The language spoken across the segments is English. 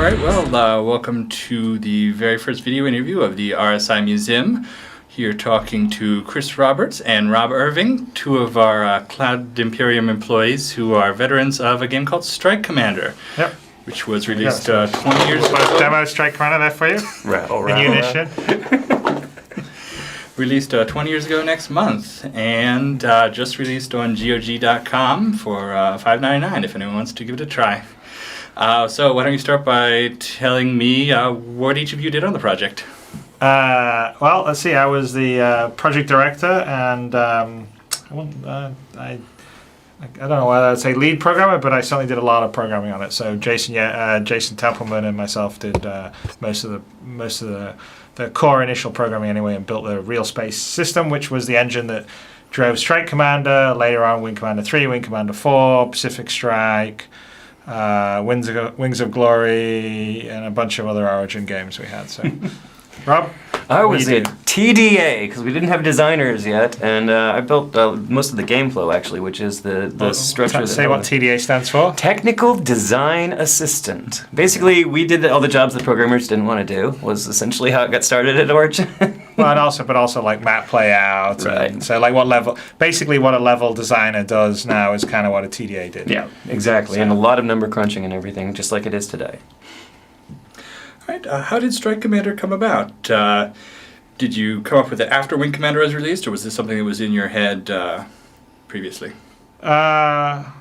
right, well, welcome to the very first video interview of the RSI Museum. Here talking to Chris Roberts and Rob Irving, two of our Cloud Imperium employees who are veterans of a game called Strike Commander, which was released 20 years ago. Demo Strike Commander there for you. The new edition. Released 20 years ago next month, and just released on GOG.com for $5.99 if anyone wants to give it a try. So why don't you start by telling me what each of you did on the project? Well, let's see. I was the project director, and I don't know whether I'd say lead programmer, but I certainly did a lot of programming on it. So Jason Templeman and myself did most of the core initial programming anyway, and built the Real Space system, which was the engine that drove Strike Commander, later on Wing Commander 3, Wing Commander 4, Pacific Strike, Wings of Glory, and a bunch of other Origin games we had. So, Rob? I was at TDA because we didn't have designers yet, and I built most of the game flow actually, which is the structure. Say what TDA stands for. Technical Design Assistant. Basically, we did all the jobs the programmers didn't want to do. Was essentially how it got started at Origin. Well, and also like map layout. Right. And so like what a level designer does now is kind of what a TDA did. Yeah, exactly, and a lot of number crunching and everything, just like it is today. All right, how did Strike Commander come about? Did you come up with it after Wing Commander was released, or was this something that was in your head previously? I'm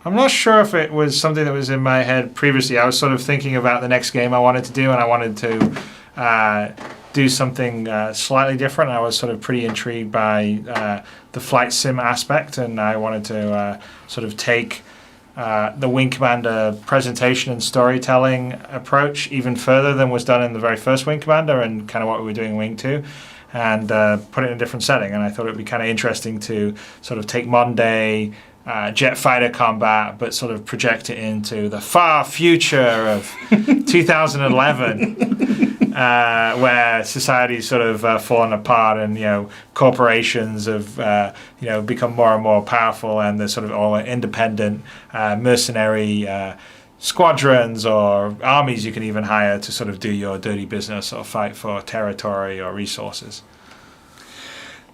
not sure if it was something that was in my head previously. I was sort of thinking about the next game I wanted to do, and I wanted to do something slightly different. I was sort of pretty intrigued by the flight sim aspect, and I wanted to sort of take the Wing Commander presentation and storytelling approach even further than was done in the very first Wing Commander and kind of what we were doing in Wing 2, and put it in a different setting. And I thought it would be kind of interesting to sort of take modern day jet fighter combat, but sort of project it into the far future of 2011. Where society's sort of fallen apart, and corporations have become more and more powerful, and there's sort of all independent mercenary squadrons or armies you can even hire to sort of do your dirty business or fight for territory or resources.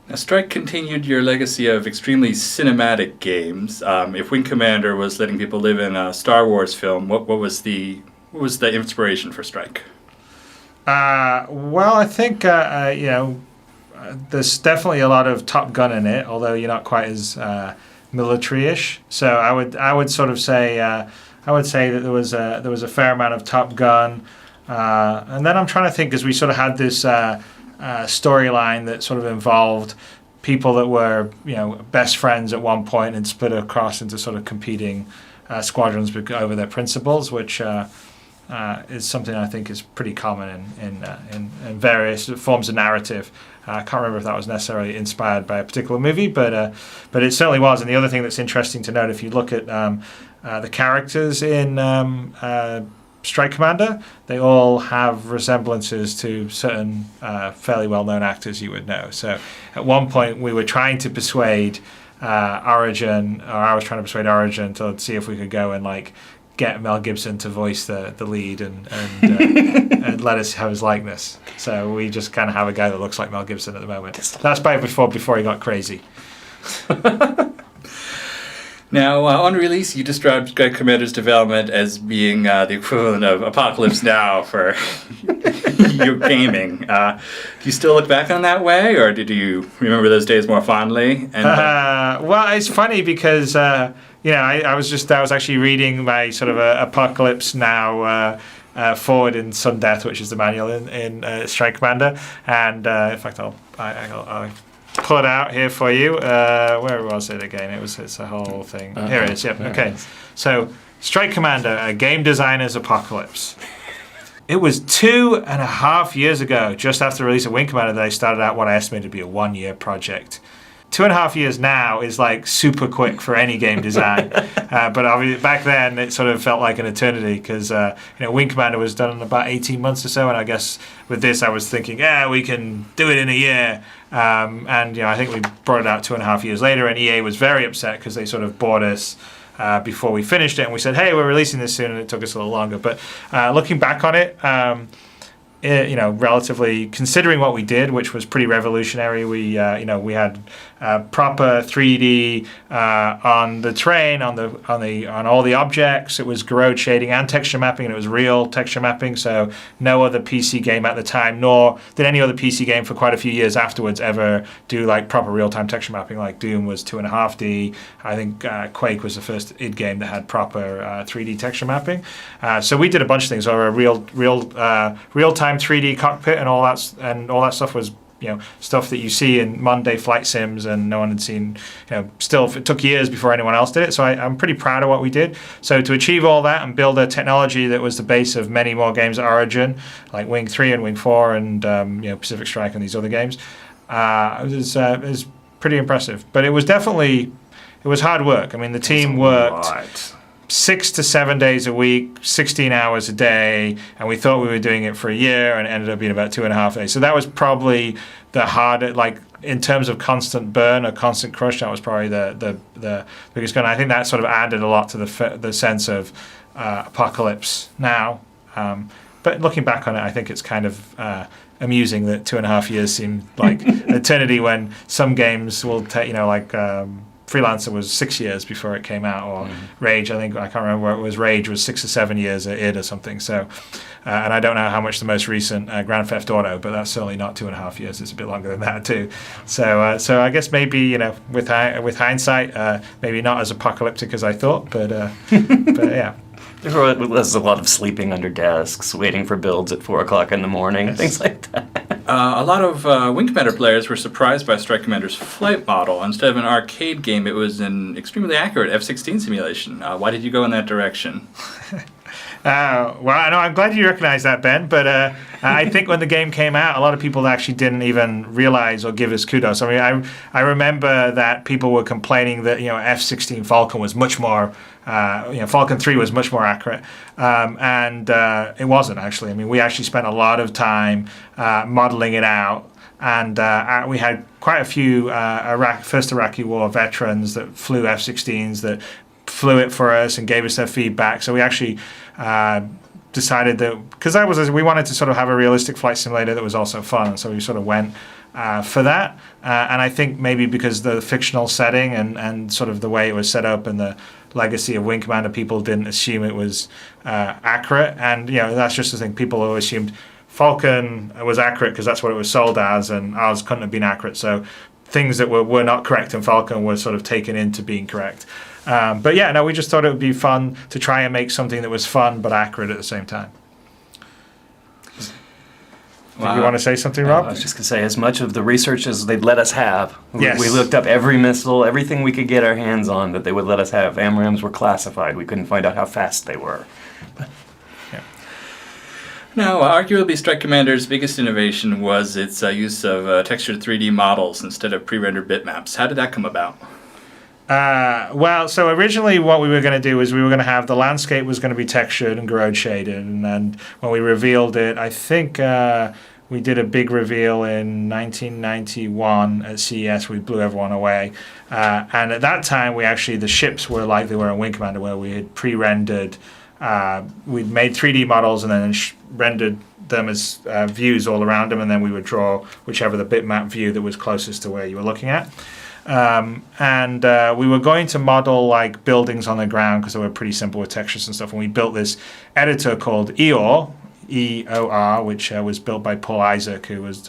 Now, Strike continued your legacy of extremely cinematic games. If Wing Commander was letting people live in a Star Wars film, what was the inspiration for Strike? Well, I think there's definitely a lot of Top Gun in it, although you're not quite as military-ish. So I would sort of say that there was a fair amount of Top Gun, and then I'm trying to think, because we sort of had this storyline that sort of involved people that were best friends at one point and split across into sort of competing squadrons over their principles, which is something I think is pretty common in various forms of narrative. I can't remember if that was necessarily inspired by a particular movie, but it certainly was. And the other thing that's interesting to note, if you look at the characters in Strike Commander, they all have resemblances to certain fairly well-known actors you would know. So at one point we were trying to persuade Origin, or I was trying to persuade Origin to see if we could go and get Mel Gibson to voice the lead and let us have his likeness. So we just kind of have a guy that looks like Mel Gibson at the moment. That's before he got crazy. Now, on release, you described Strike Commander's development as being the equivalent of Apocalypse Now for your gaming. Do you still look back on that way, or did you remember those days more fondly? Well, it's funny because I was actually reading my sort of Apocalypse Now forward in Sudden Death, which is the manual in Strike Commander, and in fact I'll pull it out here for you. Where was it again? It's a whole thing. Here it is. Yep. Okay. So Strike Commander, a game designer's apocalypse. It was 2.5 years ago, just after the release of Wing Commander, that I started out what I estimated to be a 1-year project. 2.5 years now is super quick for any game design, but obviously back then it sort of felt like an eternity, because Wing Commander was done in about 18 months or so, and I guess with this I was thinking, we can do it in a year, and I think we brought it out 2.5 years later, and EA was very upset because they sort of bought us before we finished it, and we said, hey, we're releasing this soon, and it took us a little longer. But looking back on it, relatively considering what we did, which was pretty revolutionary. We had proper 3D on the terrain, on all the objects. It was road shading and texture mapping, and it was real texture mapping. So no other PC game at the time, nor did any other PC game for quite a few years afterwards ever do like proper real-time texture mapping. Like Doom was 2.5D. I think Quake was the first id game that had proper 3D texture mapping. So we did a bunch of things. Or a real-time 3D cockpit and all that stuff was stuff that you see in Monday flight sims, and no one had seen. Still, it took years before anyone else did it. So I'm pretty proud of what we did. So to achieve all that and build a technology that was the base of many more games at Origin, like Wing 3 and Wing 4 and Pacific Strike and these other games, it was pretty impressive. But it was hard work. I mean, the team worked 6 to 7 days a week, 16 hours a day, and we thought we were doing it for a year, and it ended up being about 2.5 days. So that was probably the hardest, like in terms of constant burn or constant crush. That was probably the biggest gun. I think that sort of added a lot to the sense of apocalypse now. But looking back on it, I think it's kind of amusing that 2.5 years seemed like eternity when some games will take, Freelancer was 6 years before it came out, or Rage, I can't remember where it was. Rage was 6 or 7 years at id or something. So, and I don't know how much the most recent Grand Theft Auto, but that's certainly not 2.5 years. It's a bit longer than that too. So, I guess maybe with hindsight, maybe not as apocalyptic as I thought, but yeah. There was a lot of sleeping under desks, waiting for builds at 4 o'clock in the morning, things like that. A lot of Wing Commander players were surprised by Strike Commander's flight model. Instead of an arcade game, it was an extremely accurate F-16 simulation. Why did you go in that direction? Well, I know, I'm glad you recognize that, Ben, but I think when the game came out, a lot of people actually didn't even realize or give us kudos. I mean, I remember that people were complaining that, F-16 Falcon was much more, Falcon 3 was much more accurate, and it wasn't actually. I mean, we actually spent a lot of time modeling it out, and we had quite a few first Iraqi War veterans that flew F-16s that flew it for us and gave us their feedback. So we actually decided that, because we wanted to sort of have a realistic flight simulator that was also fun, and so we sort of went for that. And I think maybe because the fictional setting and sort of the way it was set up and the legacy of Wing Commander, people didn't assume it was accurate. And that's just the thing. People always assumed Falcon was accurate because that's what it was sold as, and ours couldn't have been accurate. So things that were not correct in Falcon were sort of taken into being correct. But yeah, no, we just thought it would be fun to try and make something that was fun but accurate at the same time. Wow. You want to say something, Rob? I was just going to say, as much of the research as they'd let us have. Yes. We looked up every missile, everything we could get our hands on that they would let us have. AMRAAMs were classified. We couldn't find out how fast they were. Now, arguably Strike Commander's biggest innovation was its use of textured 3D models instead of pre-rendered bitmaps. How did that come about? Well, so originally what we were going to do is we were going to have the landscape was going to be textured and road shaded, and when we revealed it, I think we did a big reveal in 1991 at CES. We blew everyone away, and at that time the ships were like they were in Wing Commander, where we had pre-rendered. We'd made 3D models and then rendered them as views all around them, and then we would draw whichever the bitmap view that was closest to where you were looking at. And we were going to model like buildings on the ground because they were pretty simple with textures and stuff. And we built this editor called EOR, E-O-R, which was built by Paul Isaac, who was,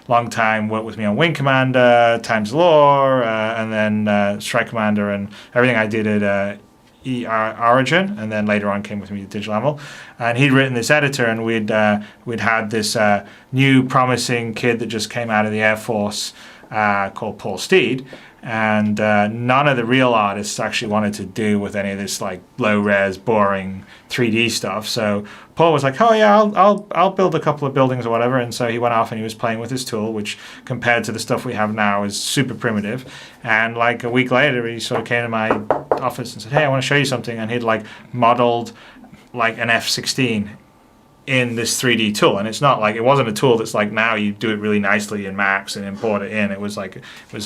long time worked with me on Wing Commander, Times Lore, and then Strike Commander, and everything I did at Origin, and then later on came with me to Digital Animal. And he'd written this editor, and we'd had this new promising kid that just came out of the Air Force called Paul Steed, and none of the real artists actually wanted to do with any of this like low res, boring 3D stuff. So Paul was like, "Oh yeah, I'll build a couple of buildings or whatever." And so he went off and he was playing with his tool, which compared to the stuff we have now is super primitive. And like a week later, he sort of came to my office and said, "Hey, I want to show you something." And he'd like modeled like an F-16 in this 3D tool, and it wasn't a tool that's like now you do it really nicely in Max and import it in. It was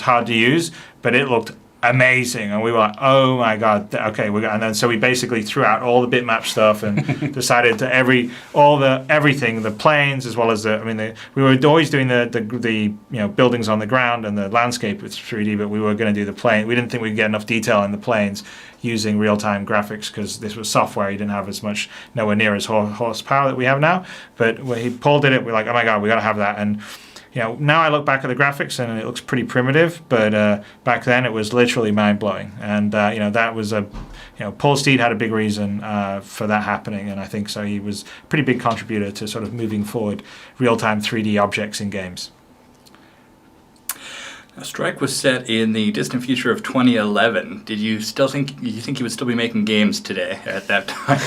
hard to use, but it looked amazing, and we were like, oh my god, okay, and then so we basically threw out all the bitmap stuff and decided to everything, the planes as well as we were always doing the buildings on the ground and the landscape with 3D, but we were going to do the plane. We didn't think we'd get enough detail in the planes using real-time graphics because this was software. You didn't have as much, nowhere near as horsepower that we have now. But when Paul did it, we're like, oh my god, we got to have that. And now I look back at the graphics and it looks pretty primitive, but back then it was literally mind-blowing. And that was Paul Steed had a big reason for that happening, and I think so he was a pretty big contributor to sort of moving forward real-time 3D objects in games. Now, Strike was set in the distant future of 2011. Did you think you would still be making games today at that time?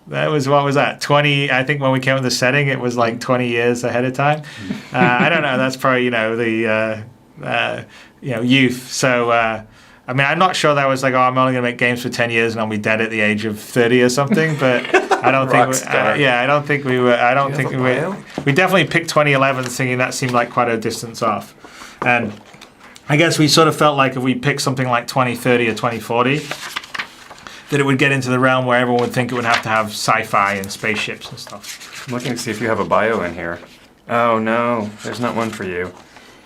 That was, what was that, 20, I think when we came with the setting, it was like 20 years ahead of time. I don't know, that's probably, youth. So, I'm not sure that was like, I'm only going to make games for 10 years and I'll be dead at the age of 30 or something, but I don't think we definitely picked 2011 thinking that seemed like quite a distance off. And I guess we sort of felt like if we picked something like 2030 or 2040, that it would get into the realm where everyone would think it would have to have sci-fi and spaceships and stuff. I'm looking to see if you have a bio in here. Oh no, there's not one for you.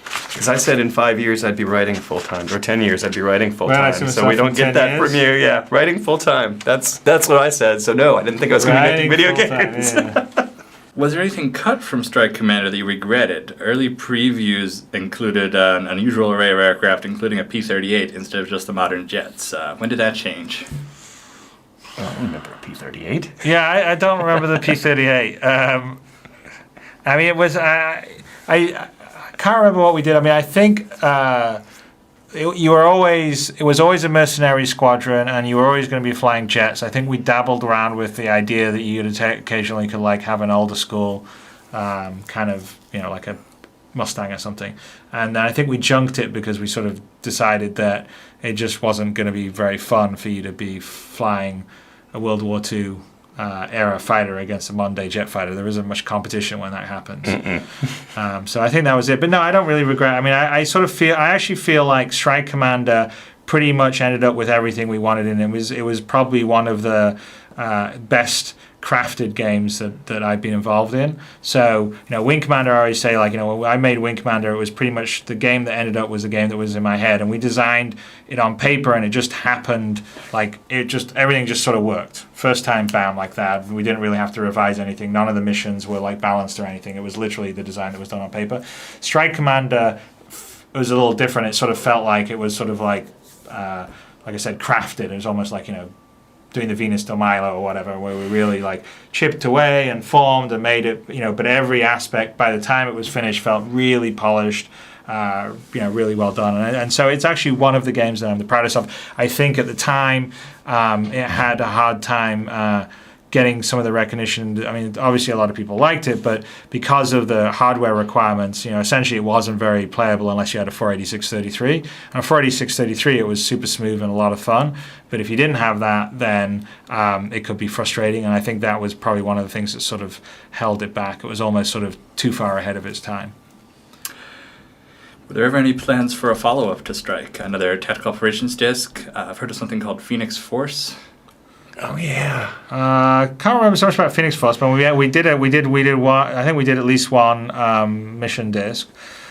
Because I said in 5 years I'd be writing full-time, or 10 years I'd be writing full-time, so we don't get that from you. Yeah, writing full-time. That's what I said, so no, I didn't think I was going to be making video games. Yeah. Was there anything cut from Strike Commander that you regretted? Early previews included an unusual array of aircraft, including a P-38 instead of just the modern jets. When did that change? I remember a P-38. Yeah, I don't remember the P-38. It was... I can't remember what we did. I think it was always a mercenary squadron, and you were always going to be flying jets. I think we dabbled around with the idea that you occasionally could like have an older school, kind of like a Mustang or something. And then I think we junked it because we sort of decided that it just wasn't going to be very fun for you to be flying a World War II era fighter against a modern day jet fighter. There isn't much competition when that happens. So I think that was it. But no, I don't really regret. I actually feel like Strike Commander pretty much ended up with everything we wanted in it. It was probably one of the best crafted games that I've been involved in. So, Wing Commander, I always say, when I made Wing Commander, it was pretty much the game that ended up was the game that was in my head. And we designed it on paper, and it just happened, everything just sort of worked. First time, bam, like that. We didn't really have to revise anything. None of the missions were balanced or anything. It was literally the design that was done on paper. Strike Commander was a little different. It sort of felt like it was sort of like I said, crafted. It was almost like, doing the Venus de Milo or whatever, where we really chipped away and formed and made it, but every aspect by the time it was finished felt really polished, really well done. And so it's actually one of the games that I'm the proudest of. I think at the time it had a hard time getting some of the recognition. Obviously a lot of people liked it, but because of the hardware requirements, essentially it wasn't very playable unless you had a 486-33. And 486-33, it was super smooth and a lot of fun. But if you didn't have that, then it could be frustrating. And I think that was probably one of the things that sort of held it back. It was almost sort of too far ahead of its time. Were there ever any plans for a follow-up to Strike? Another tactical operations disc? I've heard of something called Phoenix Force. Oh yeah, can't remember so much about Phoenix Force, but we did one. I think we did at least one mission disc,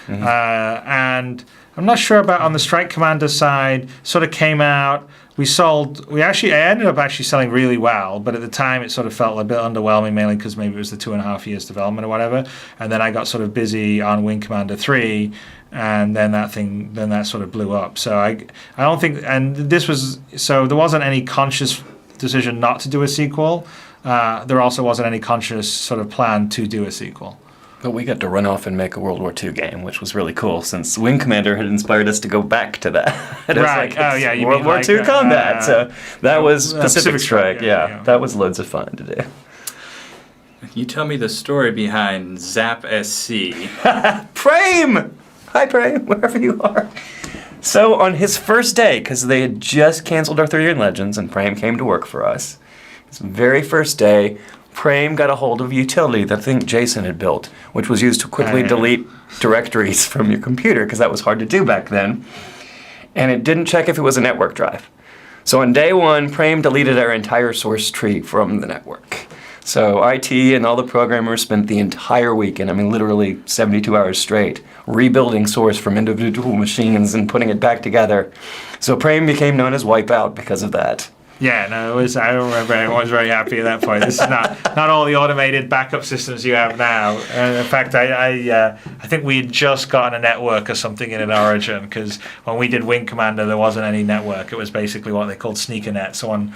and I'm not sure about on the Strike Commander side. Sort of came out. I ended up actually selling really well, but at the time it sort of felt a bit underwhelming, mainly because maybe it was the 2.5 years development or whatever. And then I got sort of busy on Wing Commander 3, and then that sort of blew up. So I don't think, and there wasn't any conscious decision not to do a sequel. There also wasn't any conscious sort of plan to do a sequel. But we got to run off and make a World War II game, which was really cool, since Wing Commander had inspired us to go back to that. Right. You World mean War II combat. So that was Pacific Strike. Yeah. That was loads of fun to do. Can you tell me the story behind Zap SC? Prame! Hi, Prame, wherever you are. So on his first day, because they had just canceled our 3-year Legends, and Prame came to work for us, his very first day, Prem got a hold of a utility that I think Jason had built, which was used to quickly delete directories from your computer, because that was hard to do back then. And it didn't check if it was a network drive. So on day one, Prem deleted our entire source tree from the network. So IT and all the programmers spent the entire weekend, I mean literally 72 hours straight, rebuilding source from individual machines and putting it back together. So Prem became known as Wipeout because of that. Yeah, no, it was. I remember everyone was very happy at that point. This is not all the automated backup systems you have now. In fact, I think we had just gotten a network or something in at Origin, because when we did Wing Commander, there wasn't any network. It was basically what they called sneaker net. Someone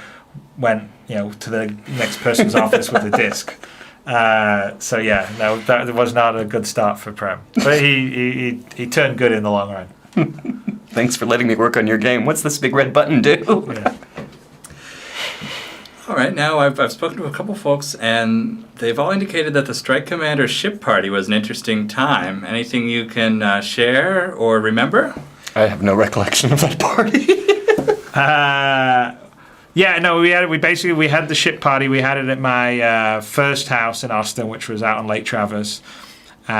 went, to the next person's office with a disk. So yeah, no, that was not a good start for Prem. But he turned good in the long run. Thanks for letting me work on your game. What's this big red button do? Yeah. All right, now I've spoken to a couple folks, and they've all indicated that the Strike Commander ship party was an interesting time. Anything you can share or remember? I have no recollection of that party. Yeah, no, we had the ship party. We had it at my first house in Austin, which was out on Lake Traverse, we'd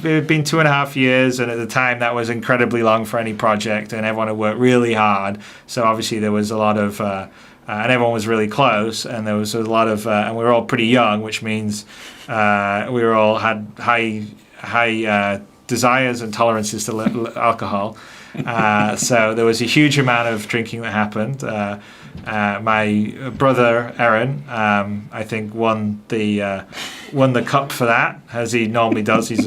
been 2.5 years, and at the time that was incredibly long for any project, and everyone had worked really hard. So obviously there was a lot of, and everyone was really close, and there was a lot of, and we were all pretty young, which means we were all had high desires and tolerances to alcohol. So there was a huge amount of drinking that happened. My brother Aaron, I think, won the cup for that, as he normally does. He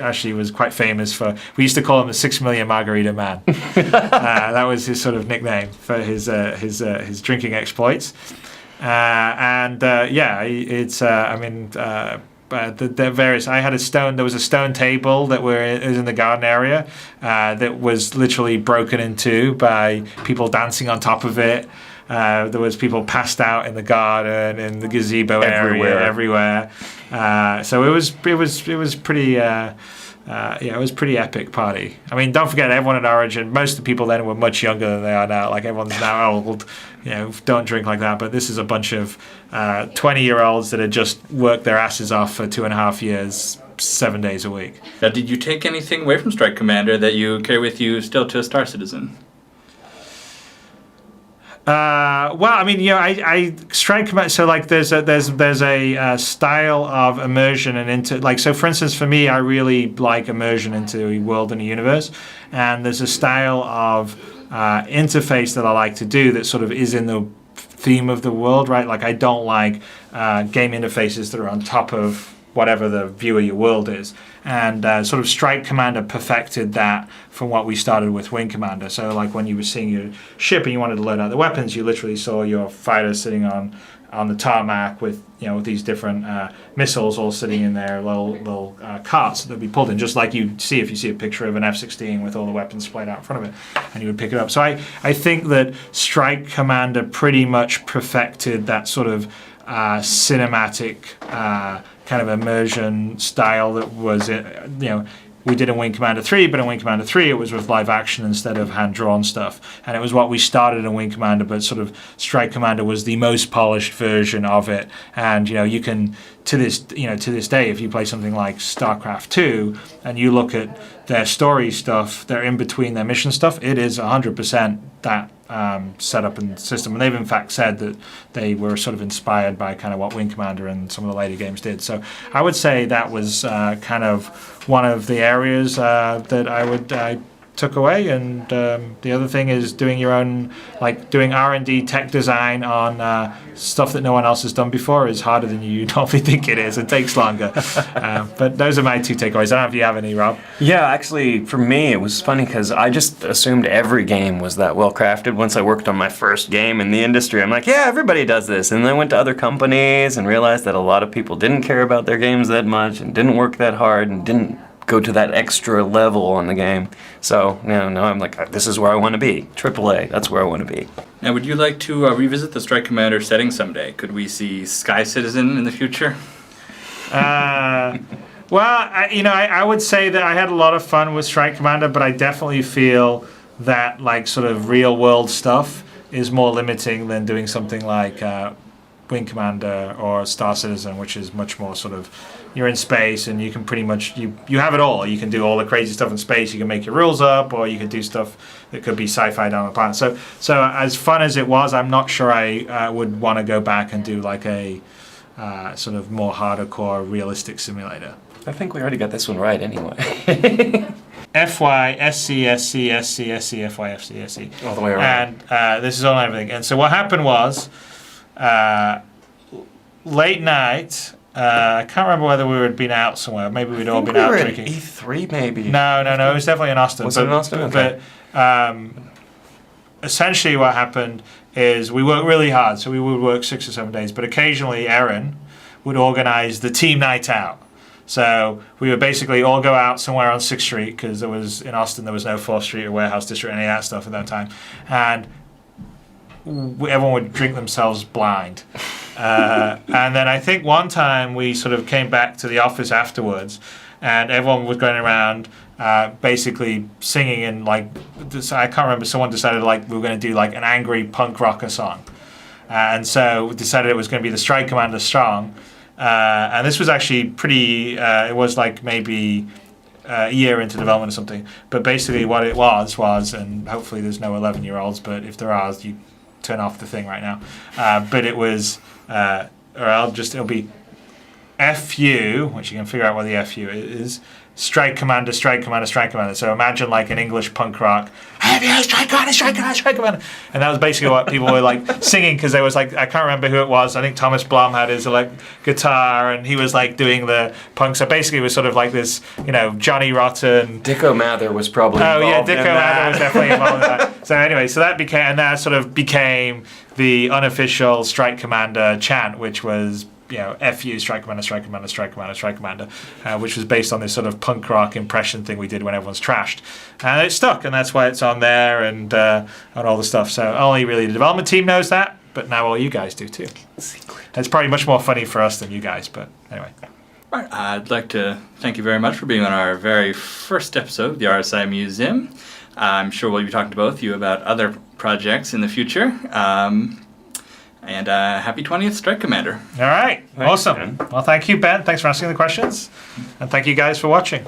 actually was quite famous for. We used to call him the 6 million margarita man. That was his sort of nickname for his drinking exploits. The various. I had a stone. There was a stone table that is in the garden area that was literally broken in two by people dancing on top of it. There was people passed out in the garden, in the gazebo area, everywhere. So it was pretty. It was pretty epic party. I mean, don't forget, everyone at Origin, most of the people then were much younger than they are now. Like, everyone's now old, don't drink like that. But this is a bunch of 20-year-olds that had just worked their asses off for 2.5 years, 7 days a week. Now, did you take anything away from Strike Commander that you carry with you still to Star Citizen? I Strike Commander. So there's a style of immersion and into so for instance, for me, I really like immersion into a world and a universe, and there's a style of interface that I like to do that sort of is in the theme of the world, right? Like, I don't like game interfaces that are on top of whatever the view of your world is. And sort of Strike Commander perfected that from what we started with Wing Commander. So like when you were seeing your ship and you wanted to load out the weapons, you literally saw your fighter sitting on the tarmac with these different missiles all sitting in their little carts that would be pulled in, just like you see if you see a picture of an F-16 with all the weapons splayed out in front of it, and you would pick it up. So I think that Strike Commander pretty much perfected that sort of cinematic kind of immersion style that was, we did in Wing Commander 3, but in Wing Commander 3 it was with live action instead of hand-drawn stuff. And it was what we started in Wing Commander, but sort of Strike Commander was the most polished version of it. And, you can, to this day, if you play something like StarCraft 2 and you look at their story stuff, they're in between their mission stuff, it is 100% that setup and system. And they've in fact said that they were sort of inspired by kind of what Wing Commander and some of the later games did. So I would say that was kind of one of the areas that I took away. And the other thing is doing your own, doing R&D tech design on stuff that no one else has done before is harder than you normally think it is. It takes longer. But those are my two takeaways. I don't know if you have any, Rob. Yeah, actually, for me, it was funny because I just assumed every game was that well crafted. Once I worked on my first game in the industry, I'm like, yeah, everybody does this. And then I went to other companies and realized that a lot of people didn't care about their games that much and didn't work that hard and didn't go to that extra level on the game. So now I'm like, this is where I want to be. AAA, that's where I want to be. Now, would you like to revisit the Strike Commander setting someday? Could we see Sky Citizen in the future? I would say that I had a lot of fun with Strike Commander, but I definitely feel that sort of real world stuff is more limiting than doing something like Wing Commander or Star Citizen, which is much more sort of, you're in space and you can pretty much, you have it all. You can do all the crazy stuff in space, you can make your rules up, or you can do stuff that could be sci-fi down the planet. So as fun as it was, I'm not sure I would want to go back and do like a sort of more hardcore realistic simulator. I think we already got this one right anyway. FY, SC, SC, SC, SC, FY, FC, SC. All the way around. And this is all everything. And so what happened was, late night, I can't remember whether we had been out somewhere. Maybe we'd all been out drinking. E3 maybe. No, it was definitely in Austin. Was it in Austin? Okay. But essentially what happened is we worked really hard. So we would work 6 or 7 days. But occasionally Erin would organize the team night out. So we would basically all go out somewhere on 6th Street, because in Austin there was no 4th Street or Warehouse District, any of that stuff at that time. And everyone would drink themselves blind. And then I think one time we sort of came back to the office afterwards, and everyone was going around basically singing, and like, I can't remember, someone decided like we were going to do like an angry punk rocker song. And so we decided it was going to be the Strike Commander Strong. And this was actually pretty, it was like maybe a year into development or something. But basically what it was, and hopefully there's no 11-year-olds, but if there are, you turn off the thing right now. But it was, it'll be FU, which you can figure out what the FU is, Strike Commander, Strike Commander, Strike Commander. So imagine like an English punk rock, Strike Commander, Strike Commander, Strike Commander. And that was basically what people were like singing, because there was like, I can't remember who it was. I think Thomas Blom had his guitar, and he was like doing the punk. So basically it was sort of like this, Johnny Rotten. Dicko Mather was probably involved Dicko Mather was definitely involved in that. So anyway, that sort of became the unofficial Strike Commander chant, which was, FU, Strike Commander, Strike Commander, Strike Commander, Strike Commander, which was based on this sort of punk rock impression thing we did when everyone's trashed. And it stuck, and that's why it's on there, and all the stuff. So only really the development team knows that, but now all you guys do too. Secret. It's probably much more funny for us than you guys, but anyway. All right, I'd like to thank you very much for being on our very first episode of the RSI Museum. I'm sure we'll be talking to both of you about other projects in the future. And happy 20th Strike Commander. All right. Thanks, Awesome. Ben. Well, thank you, Ben. Thanks for asking the questions. And thank you guys for watching.